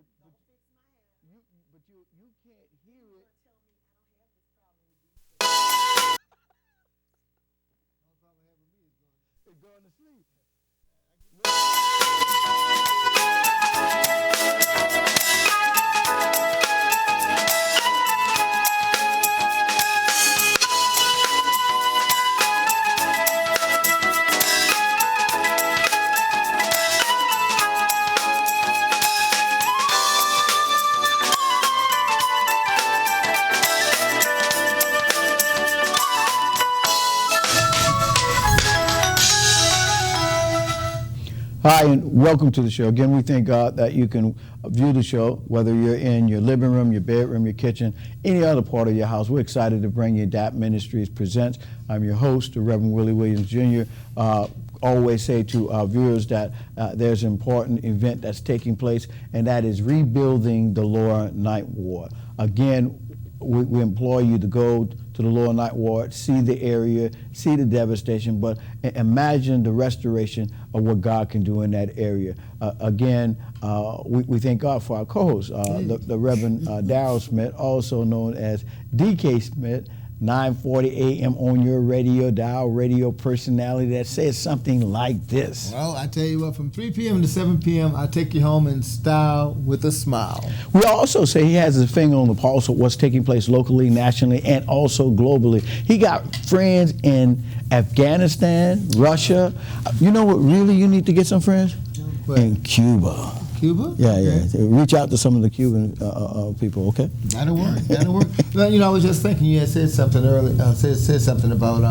you can't hear it. It's going to sleep. Hi, and welcome to the show. Again, we thank God that you can view the show, whether you're in your living room, your bedroom, your kitchen, any other part of your house. We're excited to bring you D.A.P Ministries Presents. I'm your host, the Reverend Willie Williams Jr. Always say to our viewers that there's an important event that's taking place, and that is rebuilding the Lower Ninth Ward. Again, we implore you to go to the Lower Ninth Ward, see the area, see the devastation, but imagine the restoration of what God can do in that area. Again, we thank God for our co-host, the Reverend Darrell Smith, also known as D.K. Smith, 9:40 a.m. on your radio dial, radio personality that says something like this. Well, I tell you what, from 3 p.m. to 7 p.m., I take you home in style with a smile. We also say he has his finger on the pulse of what's taking place locally, nationally, and also globally. He got friends in Afghanistan, Russia. You know what really you need to get some friends? What? In Cuba. Cuba? Yeah, Okay. yeah. Reach out to some of the Cuban people, okay? That'll work. That'll work. Well, I was just thinking. You had said something earlier. Said something about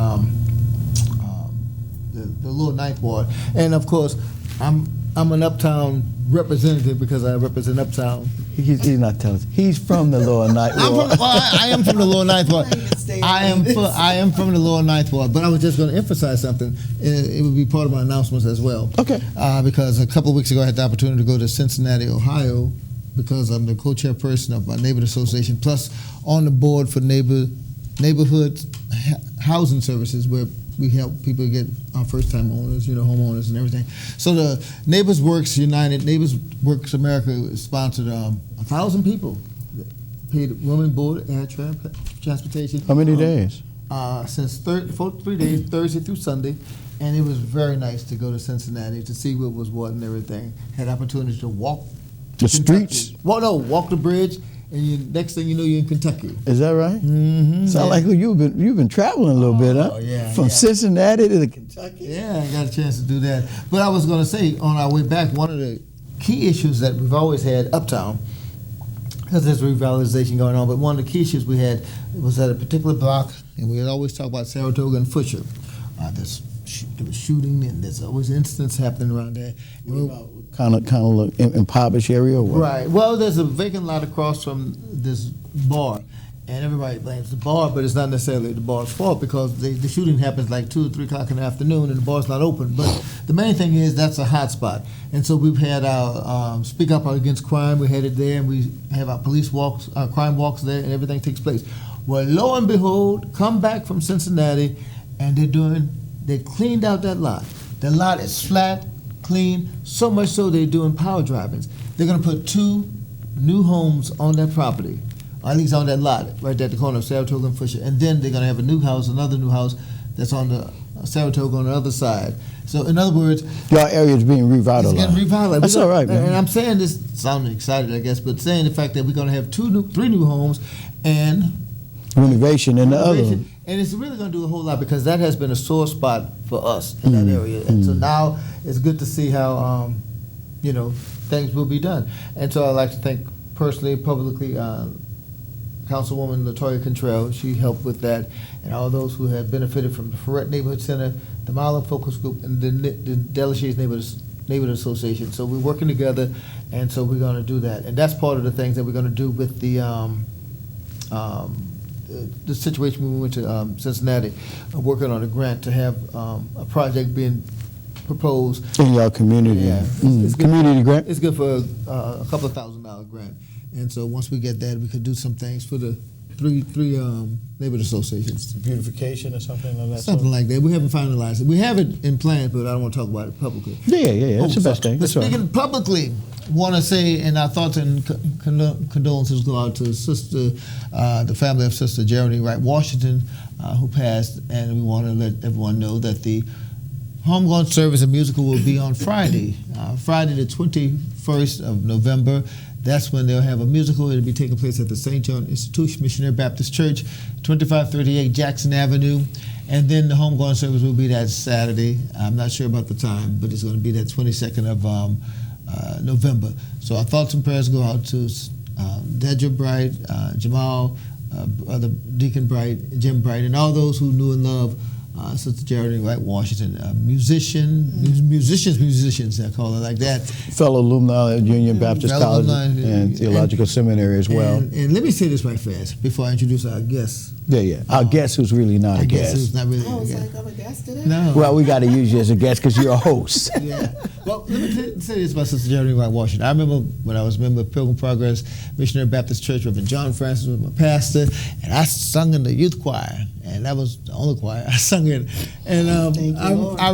the Lower Ninth Ward, and of course, I'm an Uptown representative because I represent Uptown. He's not telling us. He's from the Lower Ninth Ward. I am from the Lower Ninth Ward. I am from the Lower Ninth Ward. But I was just going to emphasize something. It would be part of my announcements as well. Okay. Because a couple of weeks ago, I had the opportunity to go to Cincinnati, Ohio, because I'm the co-chairperson of my neighborhood association, plus on the board for neighborhood housing services, where we help people get first-time owners, homeowners and everything. So the Neighbors Works United, Neighbors Works America sponsored 1,000 people, paid room and board, air transportation. How many days? Since 3 days, Thursday through Sunday, and it was very nice to go to Cincinnati to see what was what and everything. Had opportunity to walk The streets? Well, no, walk the bridge. And next thing you know, you're in Kentucky. Is that right? Mm-hmm. Sound like you've been traveling a little bit, huh? Yeah. From Cincinnati to Kentucky. Yeah, I got a chance to do that. But I was going to say, on our way back, one of the key issues that we've always had uptown, because there's revitalization going on, but one of the key issues we had was at a particular block, and we had always talk about Saratoga and Fusher. There was shooting, and there's always incidents happening around there. Kind of impoverished area, or what? Right. Well, there's a vacant lot across from this bar, and everybody blames the bar, but it's not necessarily the bar's fault, because the shooting happens like 2 or 3 o'clock in the afternoon, and the bar's not open. But the main thing is that's a hot spot, and so we've had our Speak Up Against Crime. We headed there, and we have our police walks, our crime walks there, and everything takes place. Well, lo and behold, come back from Cincinnati, and they cleaned out that lot. The lot is flat, clean, so much so they're doing power drivings. They're going to put 2 new homes on that property, or at least on that lot, right there at the corner of Saratoga and Fusher. And then they're going to have another new house that's on the Saratoga on the other side. So in other words, your area is being revitalized. It's getting revitalized. That's all right, man. And I'm saying this, sounding excited, I guess, but saying the fact that we're going to have 3 new homes and renovation in the other one. And it's really going to do a whole lot, because that has been a sore spot for us in that area. And so now it's good to see how, things will be done. And so I'd like to thank personally, publicly, Councilwoman LaToya Cantrell. She helped with that, and all those who have benefited from the Ferret Neighborhood Center, the Marlin Focus Group, and the Delashades Neighborhood Association. So we're working together, and so we're going to do that. And that's part of the things that we're going to do with the situation when we went to Cincinnati, working on a grant to have a project being proposed in your community. Yeah, it's community grant. It's good for a couple of $1,000 grant, and so once we get that, we could do some things for the three neighborhood associations. Beautification or something like that. Something like that. We haven't finalized it. We have it in plan, but I don't want to talk about it publicly. Yeah. That's the best thing. But That's right. speaking publicly, want to say, and our thoughts and condolences go out to the family of Sister Jeremy Wright Washington, who passed, and we want to let everyone know that the homegoing service and musical will be on Friday, Friday the 21st of November. That's when they'll have a musical. It'll be taking place at the St. John Institution Missionary Baptist Church, 2538 Jackson Avenue. And then the homegoing service will be that Saturday. I'm not sure about the time, but it's going to be that 22nd of November. So our thoughts and prayers go out to Dedra Bright, Jamal, Brother Deacon Bright, Jim Bright, and all those who knew and loved Sister Jeremy Wright Washington, musicians, I call it like that. Fellow alumni of Union Baptist College and Theological Seminary as well. And let me say this right fast before I introduce our guest. Yeah. Our guest who's really not a guest. Who's not really Oh, a it's guest. like I'm a guest today? No. Well, we got to use you as a guest because you're a host. Yeah. Well, let me say this about Sister Jeremy Wright Washington. I remember when I was a member of Pilgrim Progress Missionary Baptist Church, Reverend John Francis was my pastor, and I sung in the youth choir, and that was the only choir I sung in. And Thank you, Lord. I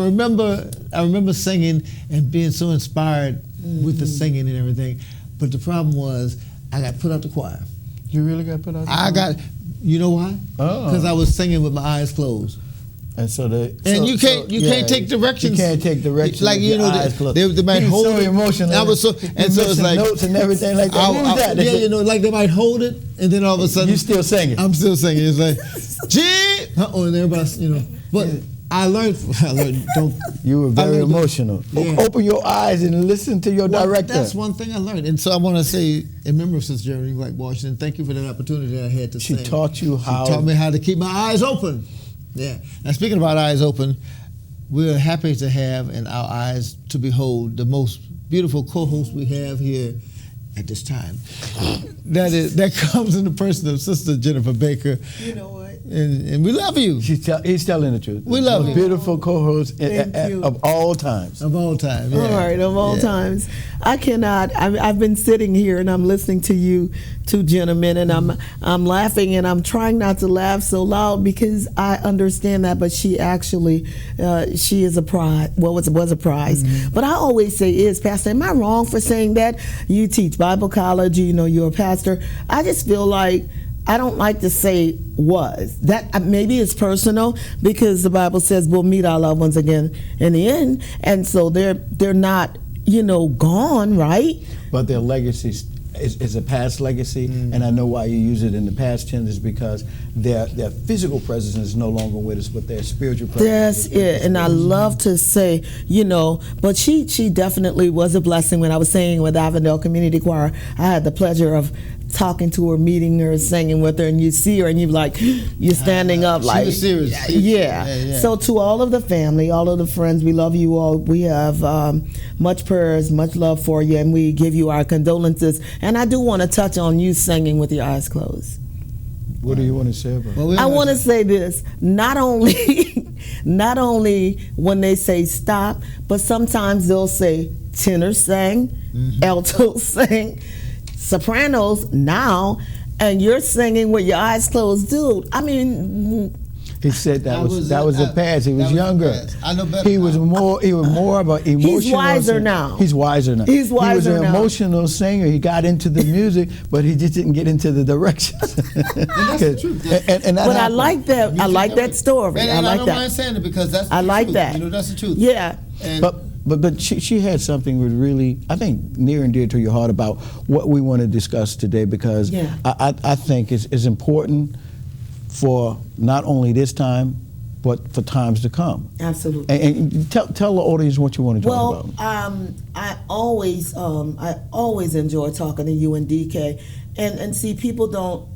remember singing and being so inspired with the singing and everything. But the problem was I got put out the choir. You really got put out? You know why? Oh. Because I was singing with my eyes closed. And so You can't take directions. You can't take directions. Like, with you know, your eyes closed. they might He was hold so it. emotional. I was so, and so it's like notes and everything like that. Who was that? Yeah, you know, like they might hold it, and then all of a sudden You still singing. I'm still singing. It's like, gee, and everybody's, you know. But I learned. Don't. You were very emotional. Yeah. Open your eyes and listen to your director. That's one thing I learned, and so I want to say, in memory of Sister Jeremy Wright Washington, thank you for that opportunity I had to She sing. taught you how. She taught me how to keep my eyes open. Yeah. Now, speaking about eyes open, we're happy to have in our eyes to behold the most beautiful co-host we have here at this time. That comes in the person of Sister Jennifer Baker. You know what? And we love you. He's telling the truth. We love Most you. beautiful co-host Thank you. of all times. Of all time. Yeah. All right, of all times. I cannot. I've been sitting here and I'm listening to you two gentlemen, and I'm laughing, and I'm trying not to laugh so loud because I understand that. But she actually, she is a prize. Well, was a prize. Mm-hmm. But I always say, Pastor, am I wrong for saying that? You teach Bible college. You know, you're a pastor. I just feel like I don't like to say was. That maybe it's personal because the Bible says we'll meet our loved ones again in the end, and so they're not, you know, gone, right? But their legacy is a past legacy, and I know why you use it in the past tense is because their physical presence is no longer with us, but their spiritual presence. That's it. And I love to say, you know, but she definitely was a blessing. When I was singing with Avondale Community Choir, I had the pleasure of talking to her, meeting her, singing with her, and you see her and you're like, you're standing up like, She was serious. Yeah. So to all of the family, all of the friends, we love you all. We have much prayers, much love for you, and we give you our condolences. And I do want to touch on you singing with your eyes closed. What do you want to say about it? I want to say this, not only when they say stop, but sometimes they'll say tenor sing, alto sing, sopranos now, and you're singing with your eyes closed, dude. I mean, He said that was the past. He was younger. I know better. He was more of an emotional. He's wiser now. He's wiser now. He was an emotional singer. He got into the music, but he just didn't get into the directions. That's the truth. And that but I happened. like that. I like that story. And I like don't that. mind saying it because that's I the like truth. that. You know, that's the truth. Yeah. And But she had something that really, I think, near and dear to your heart about what we want to discuss today because I think it's important for not only this time, but for times to come. Absolutely. And tell the audience what you want to talk about. I always enjoy talking to you and DK, and see, people don't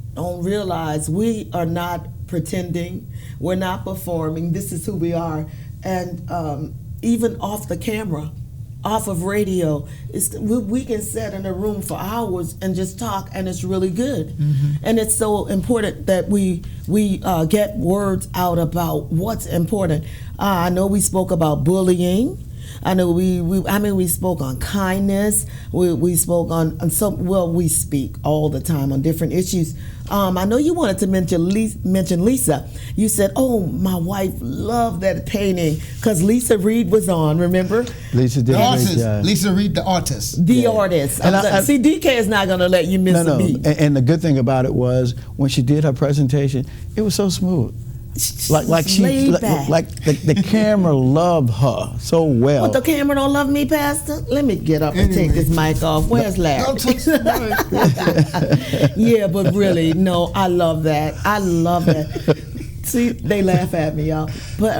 realize we are not pretending, we're not performing. This is who we are, and even off the camera, off of radio, we can sit in a room for hours and just talk, and it's really good. And it's so important that we get words out about what's important. I know we spoke about bullying. I know we spoke on kindness. We spoke on some. Well, we speak all the time on different issues. I know you wanted to mention Lisa. You said, "Oh, my wife loved that painting because Lisa Reed was on." Remember? Lisa did The a great artist, job. Lisa Reed, the artist. The artist. See, DK is not going to let you miss a beat. And the good thing about it was when she did her presentation, it was so smooth. Like the camera loved her so well. But the camera don't love me, Pastor. Let me get up and take this mic off. Where's Larry? Don't touch the mic. Yeah, but really, no, I love that. I love that. See, they laugh at me, y'all. But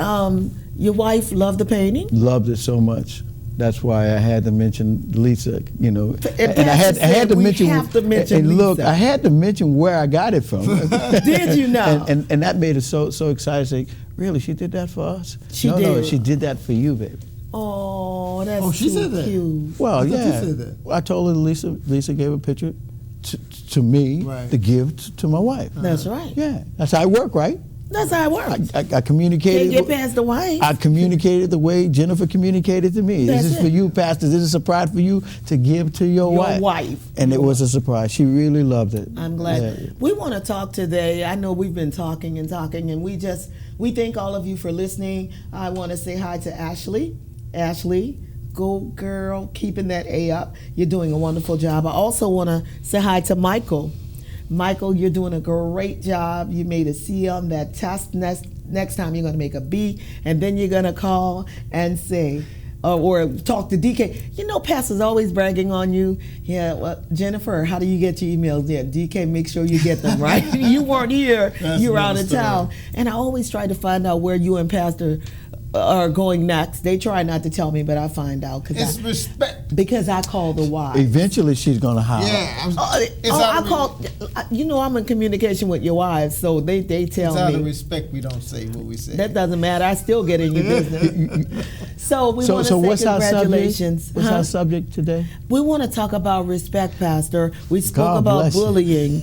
your wife loved the painting? Loved it so much. That's why I had to mention Lisa, you know. And I had to mention. Have to mention and look, Lisa. I had to mention where I got it from. Did you know? And that made us so excited. Say, really, she did that for us? No, she did that for you, baby. Oh, that's Oh, she too said that. cute. Well, I thought you yeah. said that. I told her Lisa gave a picture to me Right. to give to my wife. That's right. Yeah, that's how I work, right? That's how it works. I communicated. Can't get past the wife. I communicated the way Jennifer communicated to me. That's This is it. for you, Pastor. This is a surprise for you to give to your wife. And it was a surprise. She really loved it. I'm glad. Yeah. We want to talk today. I know we've been talking, and we thank all of you for listening. I want to say hi to Ashley. Ashley, go girl, keeping that A up. You're doing a wonderful job. I also want to say hi to Michael. Michael, you're doing a great job. You made a C on that test. Next time you're going to make a B, and then you're going to call and say, or talk to DK. You know, Pastor's always bragging on you. Yeah, well, Jennifer, how do you get your emails? Yeah, DK, make sure you get them, right? You weren't here. You were out of town. And I always try to find out where you and Pastor are going next. They try not to tell me, but I find out It's respect. because I call the wives. Eventually, she's gonna holler. Yeah. I call. You know, I'm in communication with your wives, so they tell It's out of me. respect we don't say what we say. That doesn't matter. I still get in your business. So we want to say what's our congratulations. subject? What's our subject today? We want to talk about respect, Pastor. We spoke God about bless you. bullying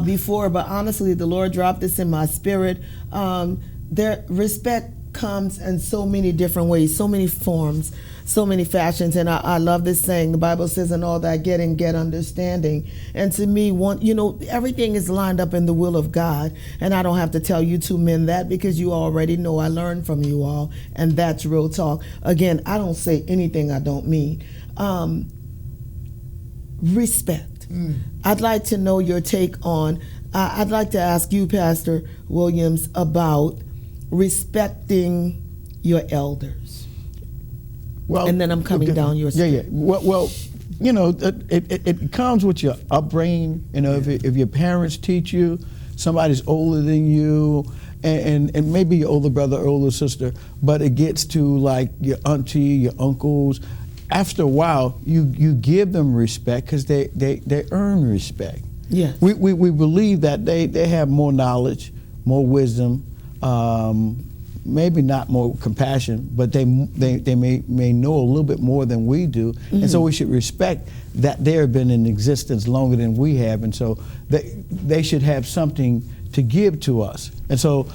before, but honestly, the Lord dropped this in my spirit. Respect comes in so many different ways, so many forms, so many fashions, and I love this saying. The Bible says, "In all that get understanding." And to me, everything is lined up in the will of God, and I don't have to tell you two men that because you already know. I learned from you all, and that's real talk. Again, I don't say anything I don't mean. Respect. I'd like to know your take on. I'd like to ask you, Pastor Williams, about respecting your elders. Well, And then I'm coming down your street. Yeah. Well, it comes with your upbringing. You know, if your parents teach you, somebody's older than you, and maybe your older brother or older sister, but it gets to like your auntie, your uncles. After a while, you give them respect because they earn respect. Yeah. We believe that they have more knowledge, more wisdom, maybe not more compassion, but they may know a little bit more than we do, and so we should respect that they have been in existence longer than we have, and so they should have something to give to us. And so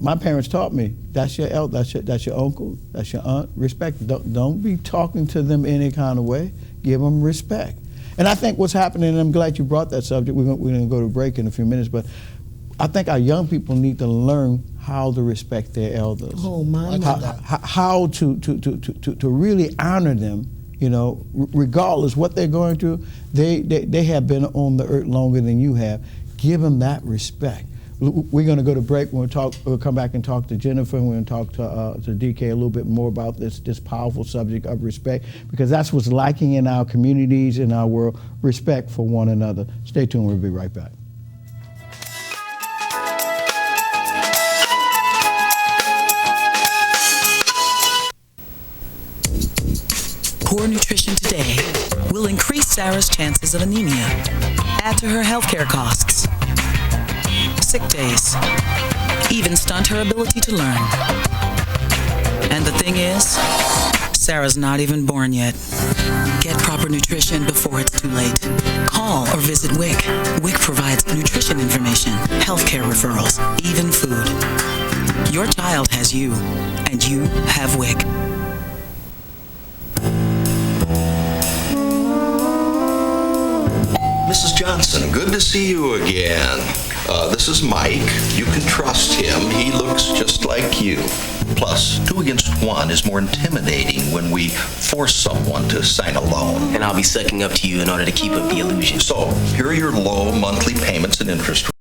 my parents taught me that's your elder, that's your uncle, that's your aunt. Respect. Don't be talking to them any kind of way. Give them respect. And I think what's happening, and I'm glad you brought that subject. We're going to go to break in a few minutes, but I think our young people need to learn how to respect their elders. Oh my! How to really honor them. You know, regardless what they're going through, they have been on the earth longer than you have. Give them that respect. We're going to go to break. We'll come back and talk to Jennifer, and we're going to talk to DK a little bit more about this powerful subject of respect, because that's what's lacking in our communities, in our world, respect for one another. Stay tuned. We'll be right back. Poor nutrition today will increase Sarah's chances of anemia, add to her healthcare costs, sick days, even stunt her ability to learn. And the thing is, Sarah's not even born yet. Get proper nutrition before it's too late. Call or visit WIC. WIC provides nutrition information, healthcare referrals, even food. Your child has you, and you have WIC. Johnson, good to see you again. This is Mike. You can trust him. He looks just like you. Plus, 2 against 1 is more intimidating when we force someone to sign a loan. And I'll be sucking up to you in order to keep up the illusion. So, here are your low monthly payments and interest